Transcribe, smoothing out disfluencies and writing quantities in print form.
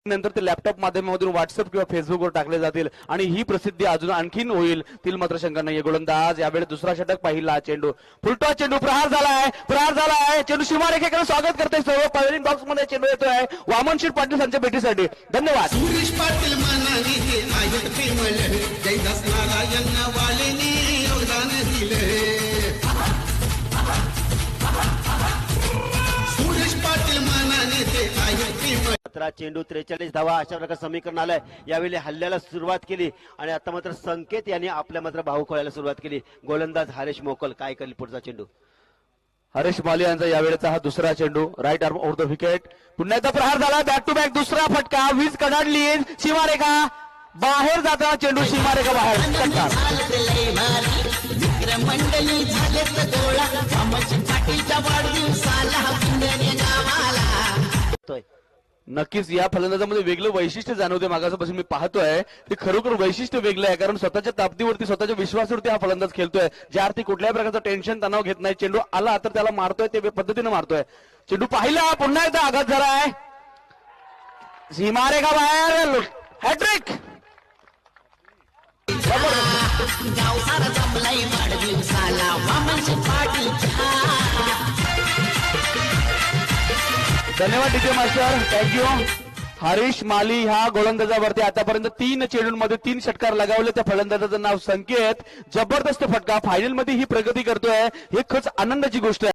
नंतर ते laptop माध्यमामधून WhatsApp किंवा फेसबुकवर टाकले जातील आणि ही प्रसिद्धी अजून आणखीन होईल तील मात्र शंका नाहीये। गोलंदाज यावेळी दुसरा षटक पहिला चेंडू फुलटॉ चेंडू प्रहार झालाय चेंडू सीमारेखेकडे स्वागत करते सर्व पॉइंट बॉक्स मध्ये चेंडू येतोय वामनशीर पाटील यांच्या भेटीसाठी धन्यवाद। सुरेश पाटील मनाने ते आहेत प्रेमळ जयदास नारायण वालेने योगदान दिले। सुरेश पाटील मनाने ते आहेत प्रेमळ चेंडू 43 धावा अशा प्रकारे समीकरण आलंय। यावेळी हल्ल्याला सुरुवात केली आणि आता मात्र संकेत यांनी आपल्या मात्र भाऊ खोळ्याला सुरुवात केली। गोलंदाज हरेश मोकल काय करेल पुढचा चेंडू? हरेश माली यांचा यावेळेचा हा दुसरा चेंडू right arm over the wicket. पुन्हा एकदा प्रहार झाला बॅक टू बॅक दुसरा फटका वीज कडाडली सीमारेखा बाहेर जाताना चेंडू सीमारेखा बाहेर। नक्कीच या फलंदाजामध्ये वेगळं वैशिष्ट्य जाणवते। मागासपासून मी पाहतोय ते खरोखर वैशिष्ट्य वेगळं आहे कारण स्वतःच्या ताकदीवरती स्वतःच्या विश्वासावरती हा फलंदाज खेळतोय ज्या अर्थी कुठल्याही प्रकारचं टेन्शन तणाव घेत नाही। चेंडू आला तर त्याला मारतोय ते पद्धतीने मारतोय। चेंडू पाहिला पुन्हा एकदा आघात झालाय सीमारेखा बाहेर हॅट्रिक। धन्यवाद डीजे मास्टर थँक्यू। हरीश माली ह्या गोलंदाजावरती आतापर्यंत 3 चेंडूंमध्ये 3 षटकार लगावले। त्या फलंदाजाचं नाव संकेत जबरदस्त फटका फायनल मध्ये ही प्रगती करतोय हे खच आनंदाची गोष्ट आहे।